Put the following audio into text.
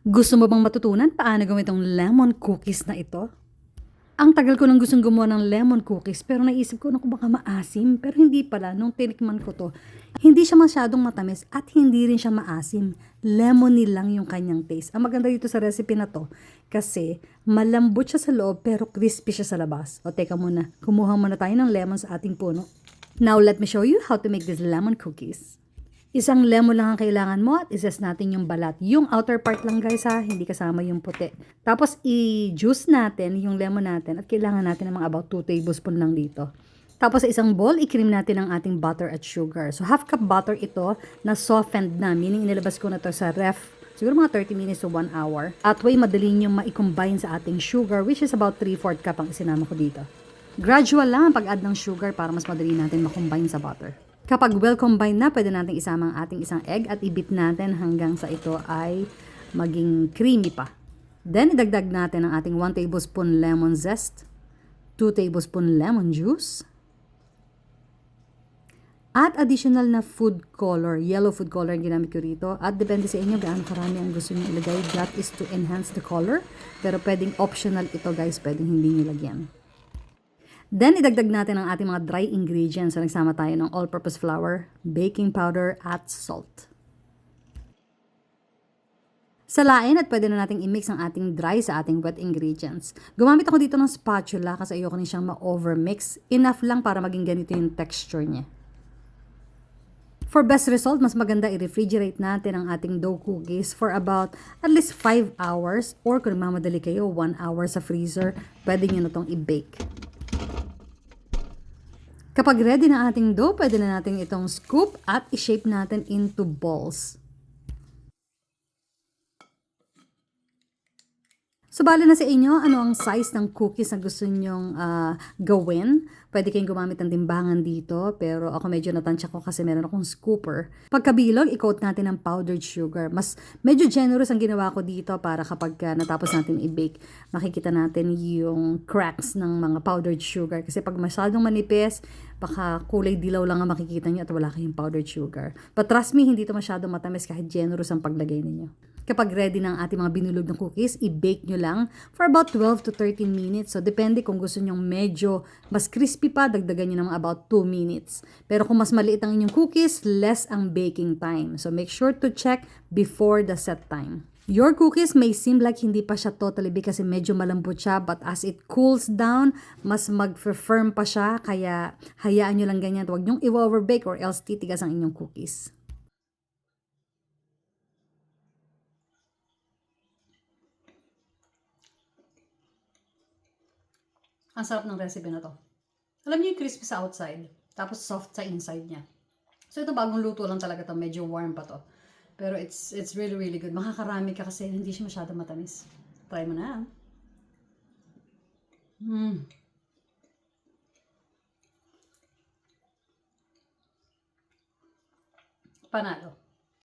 Gusto mo bang matutunan paano gawin itong lemon cookies na ito? Ang tagal ko nang gustong gumawa ng lemon cookies pero naisip ko, naku baka maasim. Pero hindi pala, nung tinikman ko to, hindi siya masyadong matamis at hindi rin siya maasim. Lemony lang yung kanyang taste. Ang maganda dito sa recipe na to, kasi malambot siya sa loob pero crispy siya sa labas. O teka muna, kumuha muna tayo ng lemon sa ating puno. Now let me show you how to make these lemon cookies. Isang lemon lang ang kailangan mo at i-zest natin yung balat. Yung outer part lang guys ha, hindi kasama yung puti. Tapos i-juice natin yung lemon natin at kailangan natin ng mga about 2 tablespoon lang dito. Tapos sa isang bowl, i-cream natin ang ating butter at sugar. So half cup butter ito na softened na, meaning inilabas ko na to sa ref siguro mga 30 minutes to 1 hour. At way madali niyong ma-combine sa ating sugar, which is about 3/4 cup ang isinama ko dito. Gradual lang ang pag-add ng sugar para mas madali natin ma-combine sa butter. Kapag well combined na, pwede natin isama ang ating isang egg at i-beat natin hanggang sa ito ay maging creamy pa. Then, idagdag natin ang ating 1 tablespoon lemon zest, 2 tablespoon lemon juice, at additional na food color, yellow food color ang ginamit ko rito. At depende sa inyo gaano karami ang gusto niyo ilagay. That is to enhance the color. Pero pwedeng optional ito guys, pwedeng hindi niyo lagyan. Then, idagdag natin ang ating mga dry ingredients. So, nagsama tayo ng all-purpose flour, baking powder, at salt. Salain at pwede na nating i-mix ang ating dry sa ating wet ingredients. Gumamit ako dito ng spatula kasi ayoko rin siyang ma-overmix. Enough lang para maging ganito yung texture niya. For best result, mas maganda i-refrigerate natin ang ating dough cookies for about at least 5 hours or kung mamadali kayo, 1 hour sa freezer, pwede nyo na itong i-bake. Kapag ready na ating dough, pwede na natin itong scoop at i-shape natin into balls. So, bali na sa inyo, ano ang size ng cookies na gusto nyong gawin. Pwede kayong gumamit ng timbangan dito, pero ako medyo natansya ko kasi meron akong scooper. Pagkabilog, i-coat natin ng powdered sugar. Mas medyo generous ang ginawa ko dito para kapag natapos natin i-bake, makikita natin yung cracks ng mga powdered sugar. Kasi pag masyadong manipis, baka kulay dilaw lang ang makikita nyo at wala kayong powdered sugar. But trust me, hindi ito masyadong matamis kahit generous ang paglagay ninyo. Kapag ready na ang ating mga binulog na cookies, i-bake nyo lang for about 12 to 13 minutes. So, depende kung gusto nyong medyo mas crispy pa, dagdagan nyo ng about 2 minutes. Pero kung mas maliit ang inyong cookies, less ang baking time. So, make sure to check before the set time. Your cookies may seem like hindi pa siya totally bake kasi medyo malambot siya, but as it cools down, mas mag-firm pa siya. Kaya, hayaan nyo lang ganyan. Huwag nyong i-overbake or else titigas ang inyong cookies. Ang sarap ng recipe na to. Alam niyo yung crispy sa outside, tapos soft sa inside niya. So ito bagong luto lang talaga to, medyo warm pa to. Pero it's really really good. Makakarami ka kasi hindi siya masyado matamis. Try mo na. Panalo.